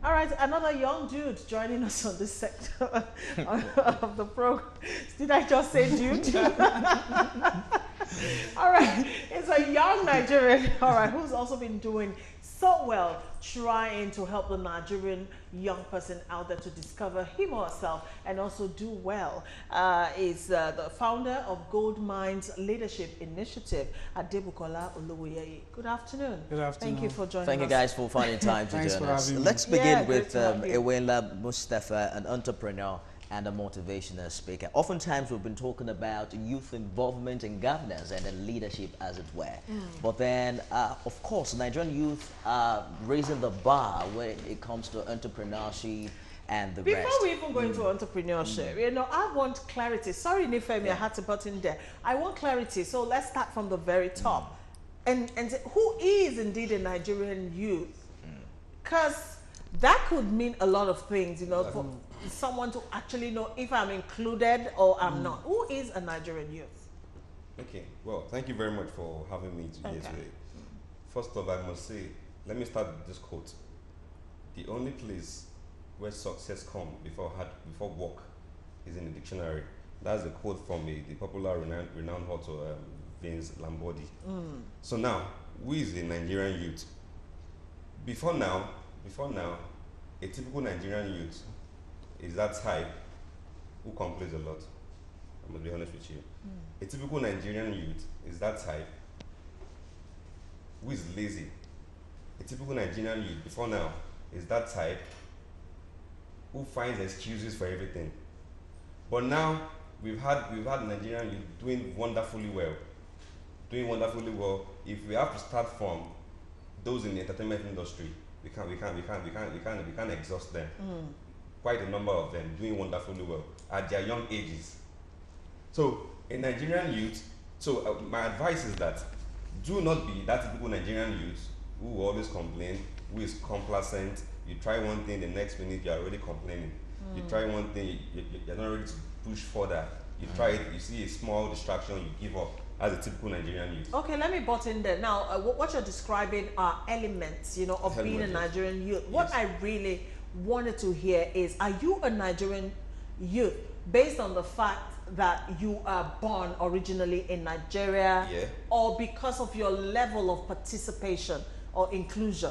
All right, another young dude joining us on this sector of the program. Did I just say dude? All right, it's a young Nigerian, all right, who's also been doing so well trying to help the Nigerian young person out there to discover him or herself and also do well. Is the founder of Gold Mines Leadership Initiative, Adebukola Oluwoyeye. Good afternoon. Good afternoon. Thank you for joining us. Thank you guys for finding time to join us. Let's begin with Ewela Mustafa, an entrepreneur and a motivational speaker. Oftentimes we've been talking about youth involvement in governance and then leadership, as it were. But then, of course, Nigerian youth are raising the bar when it comes to entrepreneurship and the rest. Before we even go into entrepreneurship, you know, I want clarity. Sorry, Nifemi, I had to butt in there. I want clarity. So let's start from the very top. And who is indeed a Nigerian youth? Because that could mean a lot of things, you know, for someone to actually know if I'm included or I'm not. Who is a Nigerian youth? Okay, well, thank you very much for having me here today. First off, I must say, let me start with this quote. The only place where success comes before work is in the dictionary. That's a quote from the popular renowned author Vince Lombardi. So now, who is a Nigerian youth? Before now, a typical Nigerian youth is that type who complains a lot. I must be honest with you. A typical Nigerian youth is that type who is lazy. A typical Nigerian youth before now is that type who finds excuses for everything. But now we've had Nigerian youth doing wonderfully well. If we have to start from those in the entertainment industry, we can't exhaust them. Quite a number of them doing wonderfully well at their young ages. So a Nigerian youth, my advice is that do not be that typical Nigerian youth who always complain, who is complacent. You try one thing, the next minute you're already complaining. You try one thing, you're not ready to push further. You try it, you see a small distraction, you give up. As a typical Nigerian youth. Okay, let me butt in there. Now, what you're describing are elements, you know, of being a Nigerian youth. What I really wanted to hear is, are you a Nigerian youth based on the fact that you are born originally in Nigeria, or because of your level of participation or inclusion,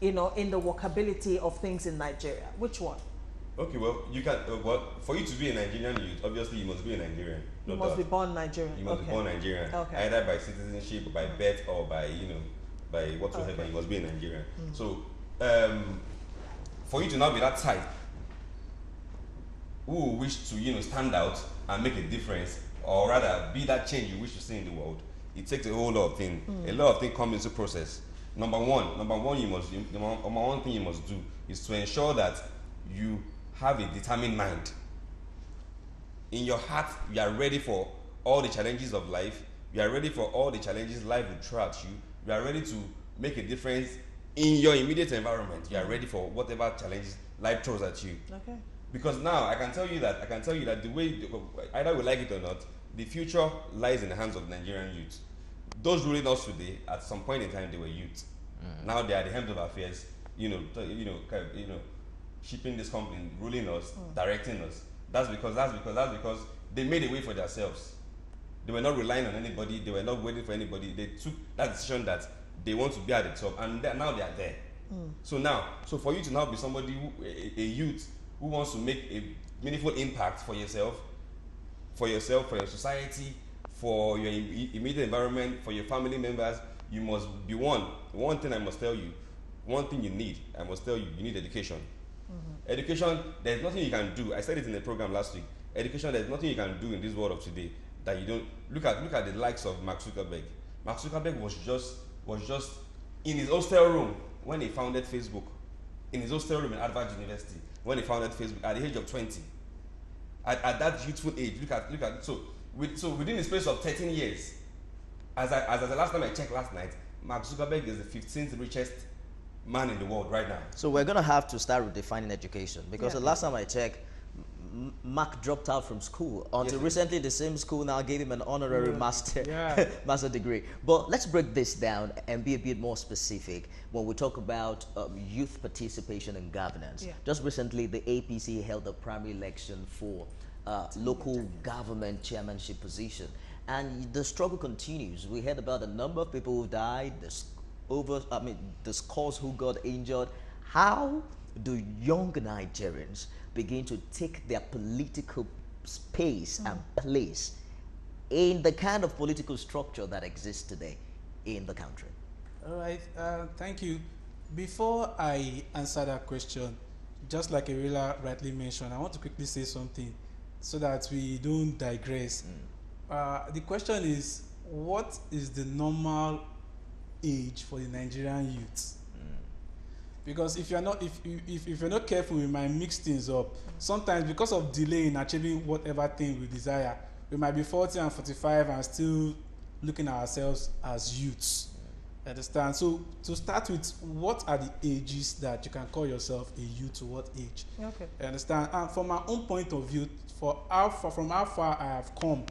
you know, in the workability of things in Nigeria? Which one? Okay, well, you can. For you to be a Nigerian youth, obviously you must be a Nigerian. You must be born Nigerian. You must be born Nigerian, either by citizenship, by birth, or by by whatsoever. You must be a Nigerian. So, for you to now be that type who wish to stand out and make a difference, or rather be that change you wish to see in the world, it takes a whole lot of things. A lot of things come into process. Number one thing you must do is to ensure that you have a determined mind. In your heart, you are ready for all the challenges of life. You are ready for all the challenges life will throw at you. You are ready to make a difference in your immediate environment. You are ready for whatever challenges life throws at you. Okay. Because now I can tell you that the way, either we like it or not, the future lies in the hands of Nigerian youth. Those ruling us today, at some point in time, they were youth. Now they are the helm of affairs. Shipping this company, ruling us, directing us. That's because they made a way for themselves. They were not relying on anybody. They were not waiting for anybody. They took that decision that they want to be at the top, and now they are there. So for you to now be somebody, a youth who wants to make a meaningful impact for yourself, for your society, for your immediate environment, for your family members, you must be one thing I must tell you, one thing you need, I must tell you, you need education. Education, there's nothing you can do. I said it in the program last week. Education, there's nothing you can do in this world of today that you don't look at the likes of Mark Zuckerberg. Mark Zuckerberg was just in his hostel room when he founded Facebook. In his hostel room in Harvard University when he founded Facebook at the age of 20. At that youthful age, look at so within the space of 13 years, as the last time I checked last night, Mark Zuckerberg is the 15th richest man in the world right now. So we're going to have to start redefining education, because the last time I checked, Mark dropped out from school until recently the same school now gave him an honorary master master degree. But let's break this down and be a bit more specific when we talk about youth participation and governance. Just recently the APC held a primary election for local government chairmanship position, and the struggle continues. We heard about the number of people who died, the scores who got injured. How do young Nigerians begin to take their political space and place in the kind of political structure that exists today in the country? All right, thank you. Before I answer that question, just like Ewela rightly mentioned, I want to quickly say something so that we don't digress. The question is, what is the normal age for the Nigerian youth? Because if you're not careful, we might mix things up. Sometimes because of delay in achieving whatever thing we desire, we might be 40 and 45 and still looking at ourselves as youths. Understand? So to start with, what are the ages that you can call yourself a youth? To what age? Okay. Understand? And from my own point of view, from how far I have come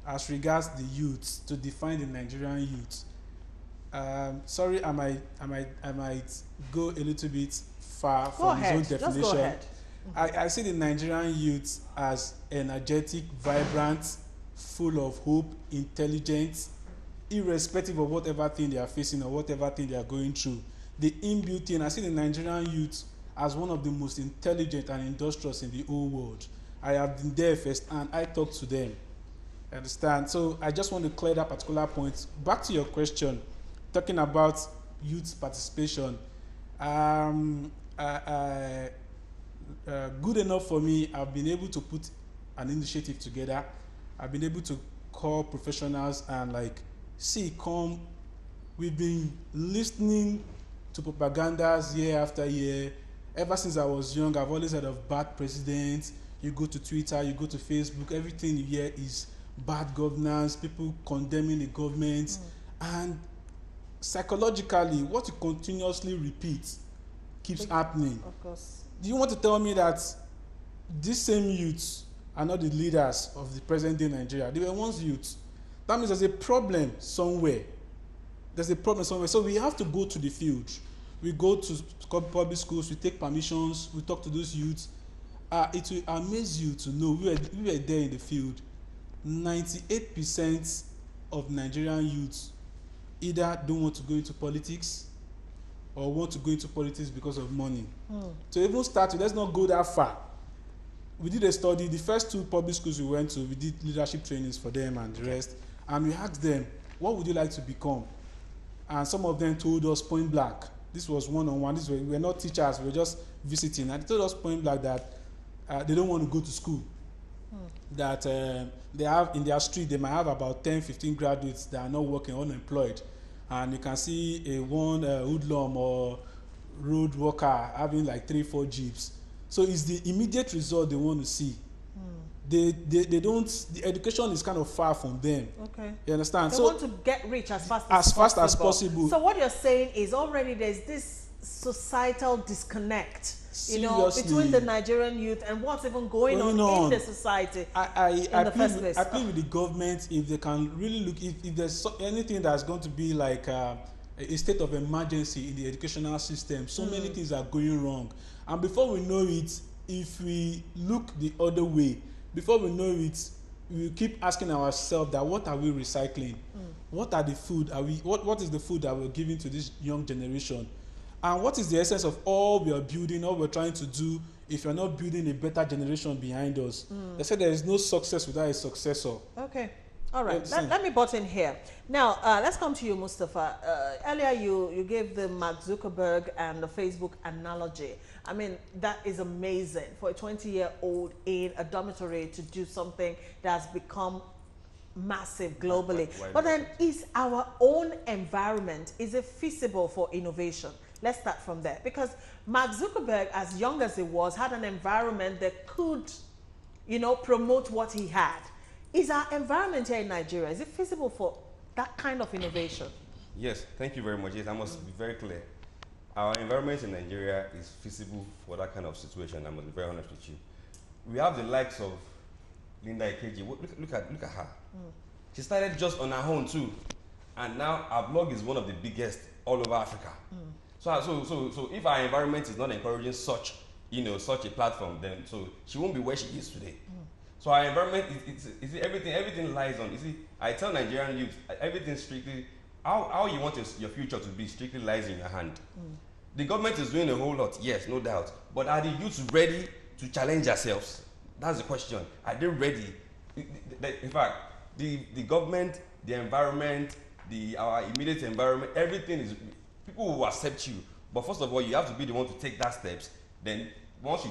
as regards the youths to define the Nigerian youth. Sorry, I might go a little bit far from his own definition. Just go ahead. I see the Nigerian youth as energetic, vibrant, full of hope, intelligent, irrespective of whatever thing they are facing or whatever thing they are going through. The inbuilt in, I see the Nigerian youth as one of the most intelligent and industrious in the whole world. I have been there first and I talk to them. Understand? So I just want to clear that particular point. Back to your question, talking about youth participation. Good enough for me, I've been able to put an initiative together. I've been able to call professionals and like, see, come, we've been listening to propagandas year after year. Ever since I was young, I've always heard of bad presidents. You go to Twitter, you go to Facebook, everything you hear is bad governance, people condemning the government. And psychologically, what you continuously repeat keeps happening. Of course. Do you want to tell me that these same youths are not the leaders of the present day Nigeria? They were once youths. That means there's a problem somewhere. There's a problem somewhere. So we have to go to the field. We go to public schools, we take permissions, we talk to those youths. It will amaze you to know, we were there in the field. 98% of Nigerian youths either don't want to go into politics or want to go into politics because of money. So even start with, let's not go that far. We did a study, the first 2 public schools we went to, we did leadership trainings for them and the rest, and we asked them, what would you like to become? And some of them told us point blank. This was one-on-one, we were not teachers, we were just visiting, and they told us point blank that they don't want to go to school. That they have in their street, they might have about 10, 15 graduates that are not working, unemployed. And you can see a one hoodlum or road worker having like 3, 4 jeeps. So it's the immediate result they want to see. They don't, the education is kind of far from them. Okay. You understand? They want to get rich as fast as possible. So what you're saying is already there's this societal disconnect, you know, between the Nigerian youth and what's even going on in the society. I plead with the government, if they can really look, if there's anything that's going to be like a state of emergency in the educational system, so many things are going wrong. And before we know it, if we look the other way, before we know it, we keep asking ourselves that what are we recycling? What are the food? What is the food that we're giving to this young generation? And what is the essence of all we are building, all we're trying to do, if you're not building a better generation behind us? They said there is no success without a successor. Okay. All right. Let me butt in here. Now, let's come to you, Mustafa. Earlier, you gave the Mark Zuckerberg and the Facebook analogy. I mean, that is amazing for a 20-year-old in a dormitory to do something that's become massive globally. But then, is our own environment, is it feasible for innovation? Let's start from there. Because Mark Zuckerberg, as young as he was, had an environment that could, you know, promote what he had. Is our environment here in Nigeria, is it feasible for that kind of innovation? Yes, thank you very much. Yes, I must be very clear. Our environment in Nigeria is feasible for that kind of situation. I must be very honest with you. we have the likes of Linda Ikeji. Look at her. She started just on her own too, and now her blog is one of the biggest all over Africa. So if our environment is not encouraging such, such a platform, then so she won't be where she is today. So our environment is everything lies on. You see, I tell Nigerian youth, everything strictly, how you want your future to be strictly lies in your hand. The government is doing a whole lot, yes, no doubt. But are the youths ready to challenge themselves? That's the question. Are they ready? In fact, the government, the environment, our immediate environment, everything is, people will accept you. But first of all, you have to be the one to take that steps. Then once you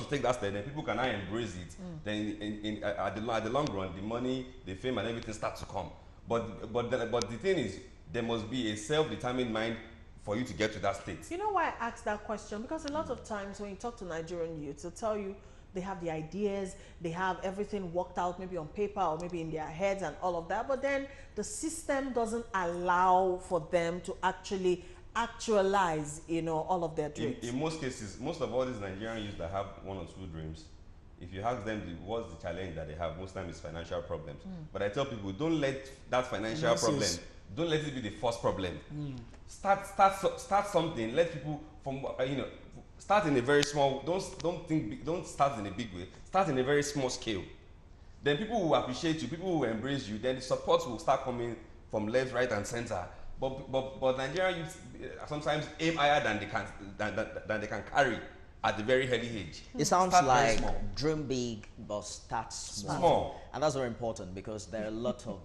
take that step, then people can now embrace it. Then at the long run, the money, the fame, and everything starts to come. But the thing is, there must be a self-determined mind for you to get to that state. You know why I asked that question? Because a lot of times when you talk to Nigerian youths, they'll tell you they have the ideas, they have everything worked out, maybe on paper or maybe in their heads and all of that, but then the system doesn't allow for them to actually actualize, all of their dreams. In most cases, most of all these Nigerian youths that have one or two dreams, if you ask them what's the challenge that they have, most times it's financial problems. But I tell people, don't let that financial problem, don't let it be the first problem. Start something. Let people start in a very small. Don't think big, don't start in a big way. Start in a very small scale. Then people will appreciate you. People will embrace you. Then the support will start coming from left, right, and center. But Nigerian youth sometimes aim higher than they can carry at the very early age. It sounds like dream big, but start small. And that's very important because there are a lot of,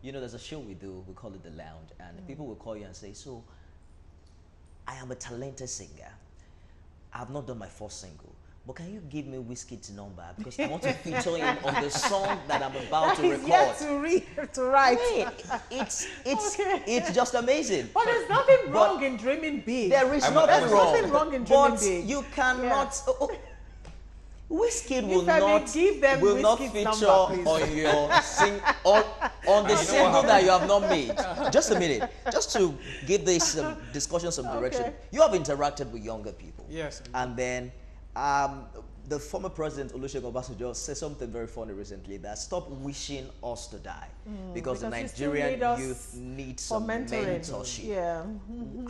there's a show we do, we call it The Lounge, and people will call you and say, so, I am a talented singer. I have not done my first single, but can you give me Wizkid's number? Because I want to feature him on the song that I'm about to record. Yet to write. Hey, it's just amazing. But there's nothing wrong in dreaming big. There is nothing wrong in dreaming big. But you cannot. Wizkid will not feature number, on your on the single that you have not made. Just a minute, just to give this discussion some direction. You have interacted with younger people. Yes. And then the former president Olusegun Obasanjo said something very funny recently, that stop wishing us to die because the Nigerian youth needs some mentorship. Yeah.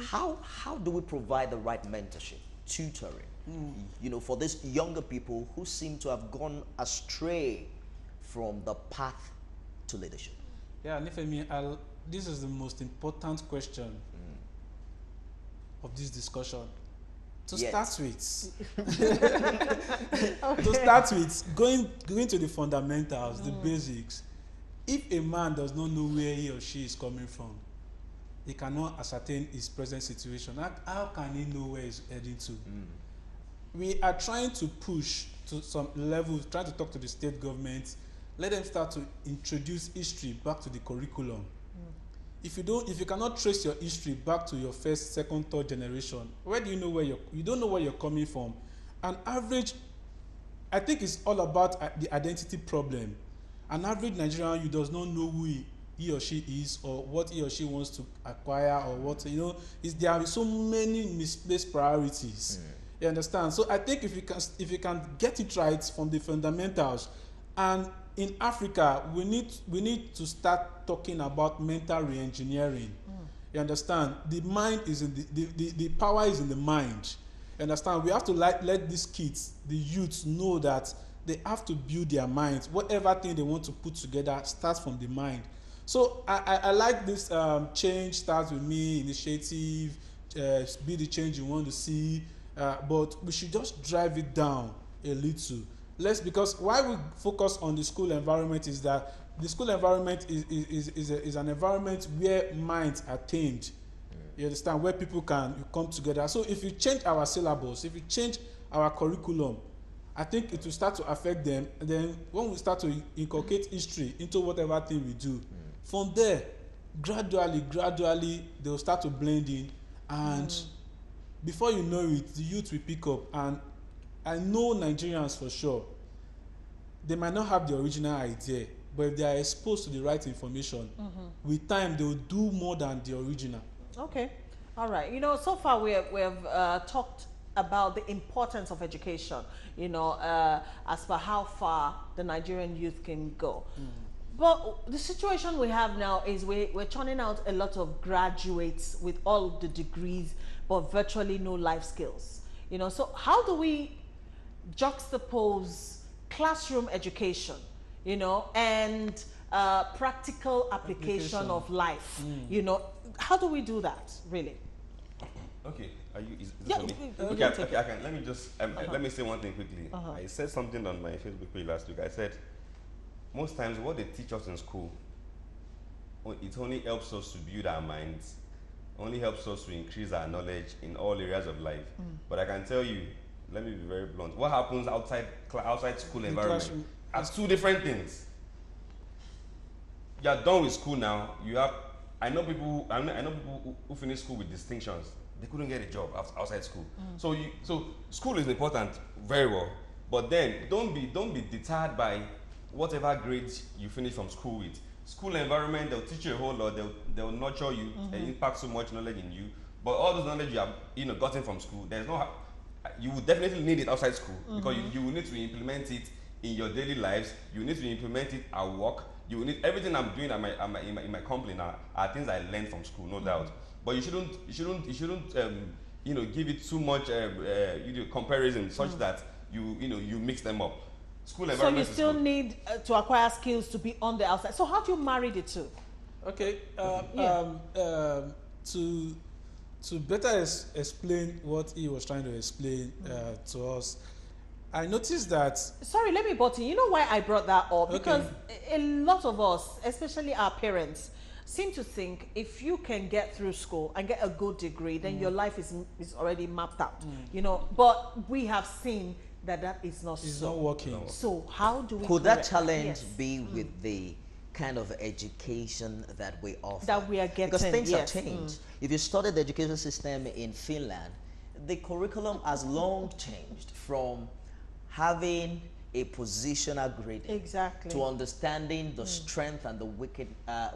How do we provide the right mentorship, tutoring? For these younger people who seem to have gone astray from the path to leadership? Yeah, Nifemi, this is the most important question of this discussion. To start with, going to the fundamentals, the basics. If a man does not know where he or she is coming from, he cannot ascertain his present situation. How can he know where he's heading to? We are trying to push to some level, trying to talk to the state government, let them start to introduce history back to the curriculum. If you cannot trace your history back to your first, second, third generation, where do you know where you don't know where you're coming from? An average, I think it's all about the identity problem. An average Nigerian, you does not know who he or she is, or what he or she wants to acquire, or what, there are so many misplaced priorities. You understand? So I think if you can get it right from the fundamentals, and in Africa we need to start talking about mental re-engineering. You understand? The mind is in the power is in the mind. You understand? We have to let these kids, the youths, know that they have to build their minds. Whatever thing they want to put together starts from the mind. So I like this change starts with me initiative, be the change you want to see. But we should just drive it down a little. Because why we focus on the school environment is that the school environment is an environment where minds are tamed. You understand? Where people can come together. So if you change our syllabus, if you change our curriculum, I think it will start to affect them. And then when we start to inculcate history into whatever thing we do, from there, gradually, they will start to blend in, and before you know it, the youth will pick up. And I know Nigerians for sure, they might not have the original idea, but if they are exposed to the right information, with time they will do more than the original. Okay, all right. So far we have talked about the importance of education, you know, as per how far the Nigerian youth can go. But the situation we have now is we're churning out a lot of graduates with all the degrees, but virtually no life skills. You know, so how do we juxtapose classroom education, you know, and practical application of life? You know, how do we do that, really? Okay, are you? Is Yeah, for me? we Okay, can okay, take I can. Let me just let me say one thing quickly. I said something on my Facebook page last week. I said most times what they teach us in school, it only helps us to build our minds, only helps us to increase our knowledge in all areas of life. But I can tell you, let me be very blunt. What happens outside school environment are two different things. You are done with school now. You have. I know people who finish school with distinctions. They couldn't get a job outside school. So school is important, very well. But then don't be deterred by whatever grades you finish from school with. School environment, they'll teach you a whole lot. They'll nurture you and impact so much knowledge in you. But all those knowledge you have gotten from school, you will definitely need it outside school because you will need to implement it in your daily lives. You need to implement it at work. You will need everything I'm doing in my company now are things I learned from school, no doubt. But you shouldn't give it too much comparison such that you mix them up. School environment. So you still need to acquire skills to be on the outside. So how do you marry the two? Okay. To better explain what he was trying to explain to us, I noticed that. Sorry, let me butt in. You know why I brought that up? Because a lot of us, especially our parents, seem to think if you can get through school and get a good degree, then your life is already mapped out. You know, but we have seen that is not so. It's not working. So how do we? Could that challenge be with the kind of education that we offer? That we are getting. Because things have changed. If you study the education system in Finland, the curriculum has long changed from having a positional grading to understanding the strength and the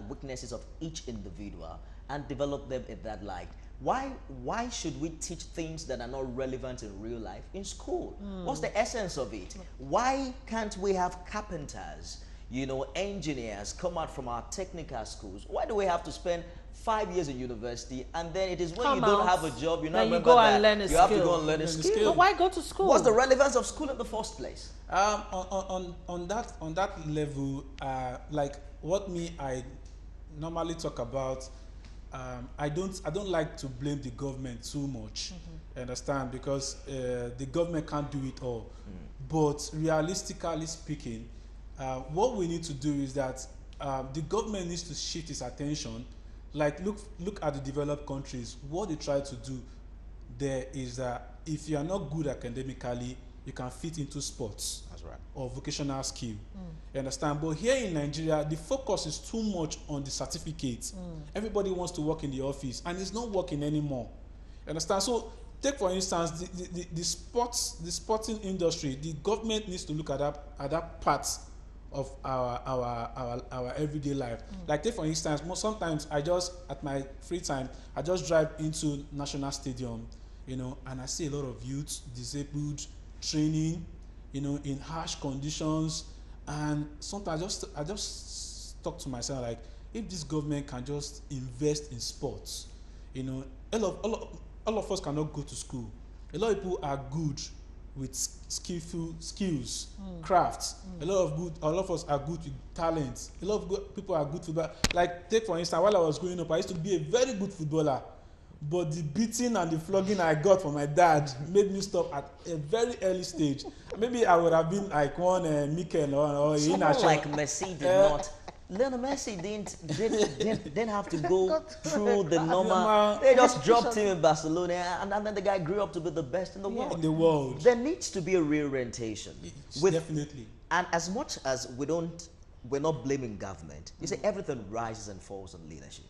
weaknesses of each individual and develop them in that light. Why should we teach things that are not relevant in real life in school? What's the essence of it? Why can't we have carpenters, engineers come out from our technical schools? Why do we have to spend 5 years in university and then it is when you don't have a job, you have to go and learn a skill? But why go to school? What's the relevance of school in the first place? On that level, like what I normally talk about, I don't like to blame the government too much. You understand? Because the government can't do it all. But realistically speaking, what we need to do is that the government needs to shift its attention. Like look at the developed countries. What they try to do there is that if you are not good academically, you can fit into sports. That's right. Or vocational skill. You understand? But here in Nigeria, the focus is too much on the certificates. Everybody wants to work in the office, and it's not working anymore. You understand? So take for instance the sporting industry. The government needs to look at that part of our everyday life. Like take for instance, sometimes at my free time, I just drive into National Stadium, and I see a lot of youths, disabled, training, in harsh conditions, and sometimes I just talk to myself like, if this government can just invest in sports, all of us cannot go to school. A lot of people are good with skills, crafts. A lot of us are good with talents. A lot of people are good football. Like take for instance, while I was growing up, I used to be a very good footballer, but the beating and the flogging I got from my dad made me stop at a very early stage. Maybe I would have been like one Mikel or someone like Messi did not. Lionel Messi didn't have to go through the normal. They just dropped him in Barcelona, and then the guy grew up to be the best in the world. In the world, there needs to be a reorientation. Definitely. And as much as we're not blaming government. You say everything rises and falls on leadership.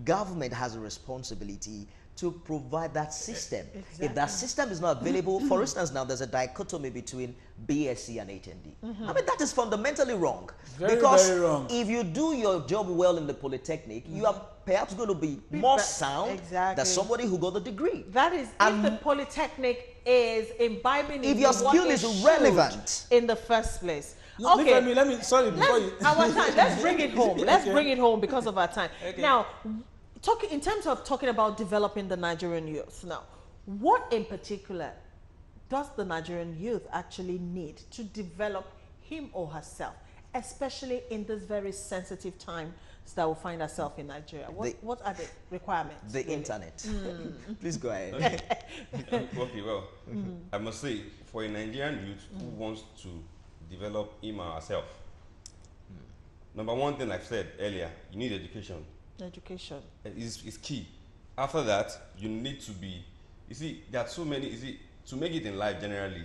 Government has a responsibility to provide that system. Exactly. If that system is not available, for instance, now there's a dichotomy between BSc and HND. I mean, that is fundamentally wrong. Very, because very wrong. if you do your job well in the Polytechnic, you are perhaps going to be more sound than somebody who got the degree. That is, if the Polytechnic is imbibing if your skill is relevant in the first place. No, okay, let me, sorry, before you... Our time, let's bring it home. Let's Okay. bring it home because of our time. Okay. Now, in terms of talking about developing the Nigerian youth, now, what in particular does the Nigerian youth actually need to develop him or herself, especially in this very sensitive time that we find ourselves in Nigeria? What are the requirements? the really? internet. Please go ahead. Okay, well, I must say, for a Nigerian youth who wants to develop him or herself, number one thing I've said earlier, you need education. Education. Is key. After that, you need to be, you see, there are so many, you see, to make it in life generally,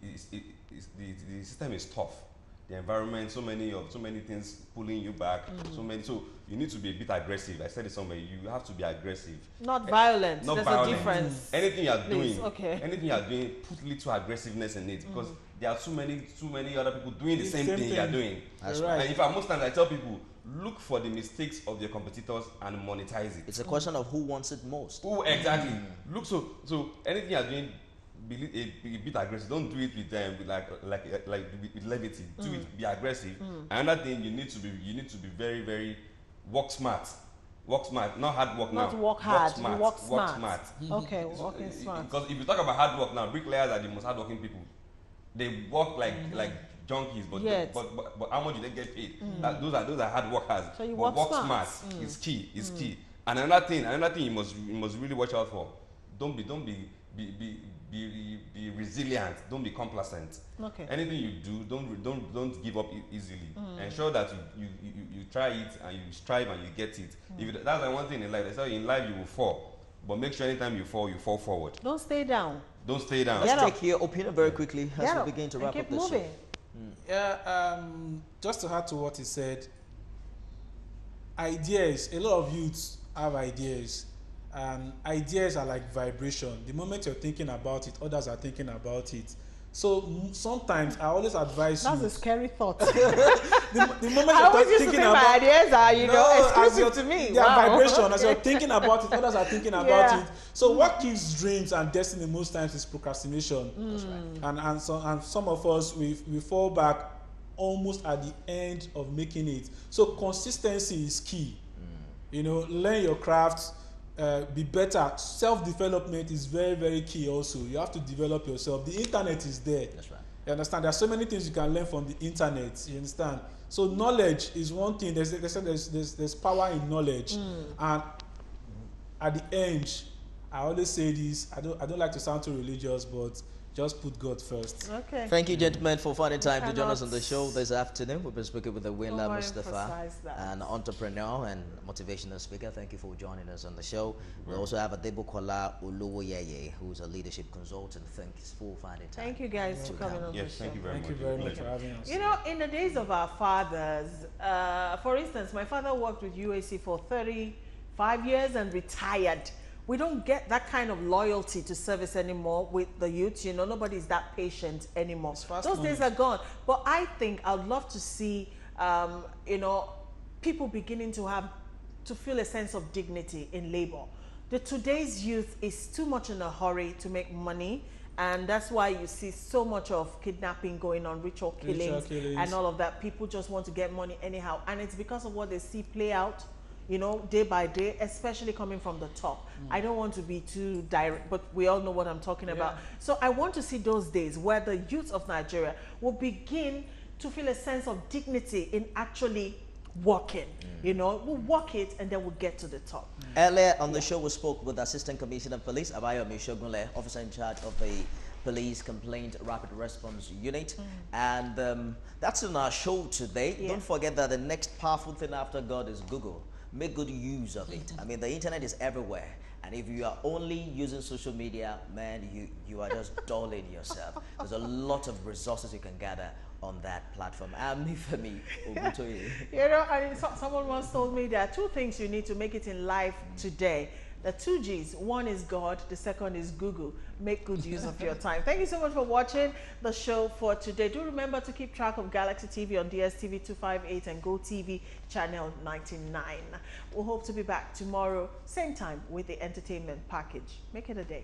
the system is tough. The environment, so many things pulling you back, so you need to be a bit aggressive. I said it somewhere, you have to be aggressive. Not violent. Not There's violent. a difference. Anything you are Please, doing, okay. anything you are doing, put little aggressiveness in it, because there are too many other people doing the same thing you are doing. That's right. And in fact, most times I tell people, look for the mistakes of your competitors and monetize it. It's a question of who wants it most. Oh, exactly. Look, so anything you are doing, be a bit aggressive. Don't do it with with levity. Do it. Be aggressive. Another thing, you need to be very, very work smart. Work smart, not hard work Not now. work hard, Work smart. you work smart. Work smart. Okay, working smart. Because if you talk about hard work now, bricklayers are the most hardworking people. They work like junkies, but how much do they get paid? Those are hard workers. So you but work work smart. is key. Is key. And another thing you must really watch out for. Don't be resilient. Don't be complacent. Okay. Anything you do, don't give up easily. Ensure that you try it and you strive and you get it. That's the one thing in life. They say in life you will fall, but make sure anytime you fall forward. Don't stay down. Don't stay down. Let's take your opinion very quickly as we begin to wrap up keep this show. moving. Yeah, just to add to what he said, ideas, a lot of youths have ideas, and ideas are like vibration. The moment you're thinking about it, others are thinking about it. So sometimes I always advise That's you. a scary thought. The moment I always used to thinking think my about ideas are, as exclusive you're, to me. they are Wow. vibration. As you're thinking about it, others are thinking about Yeah. it. So what kills dreams and destiny most times is procrastination. That's right. And some of us we fall back almost at the end of making it. So consistency is key. You know, learn your craft, be better. Self-development is very, very key also. You have to develop yourself. The internet is there. That's right. You understand? There are so many things you can learn from the internet. You understand? So knowledge is one thing. There's power in knowledge. And at the end, I always say this. I don't like to sound too religious, but just put God first. Okay. Thank you, gentlemen, for finding time to join us on cannot the show this afternoon. We've been speaking with Winla Mustafa, overemphasize that. an entrepreneur and motivational speaker. Thank you for joining us on the show. We also have Adebokola Oluwoyeye, who's a leadership consultant. Thanks for finding time. Thank you guys for coming on the Yes, show. thank you very Thank much. you very much Pleasure. for having us. You know, in the days of our fathers, for instance, my father worked with UAC for 35 years and retired. We don't get that kind of loyalty to service anymore with the youth. You know, nobody's that patient anymore. It's fast Those money. days are gone. But I think I'd love to see, you know, people beginning to feel a sense of dignity in labor. Today's youth is too much in a hurry to make money. And that's why you see so much of kidnapping going on, ritual killings, and all of that. People just want to get money anyhow. And it's because of what they see play out, you know, day by day, especially coming from the top. I don't want to be too direct, but we all know what I'm talking about. So I want to see those days where the youth of Nigeria will begin to feel a sense of dignity in actually working. You know, we'll work it and then we'll get to the top. Earlier on the show, we spoke with Assistant Commissioner of Police, Abayomi Shogunle, officer in charge of the Police Complaint Rapid Response Unit. And that's in our show today. Don't forget that the next powerful thing after God is Google. Make good use of it. I mean, the internet is everywhere. And if you are only using social media, man, you are just dulling yourself. There's a lot of resources you can gather on that platform. Femi Ogutoye. You know, I mean, someone once told me there are two things you need to make it in life today. The 2 G's. One is God, the second is Google. Make good use of your time. Thank you so much for watching the show for today. Do remember to keep track of Galaxy TV on DSTV 258 and GoTV channel 99. We'll hope to be back tomorrow, same time, with the entertainment package. Make it a day.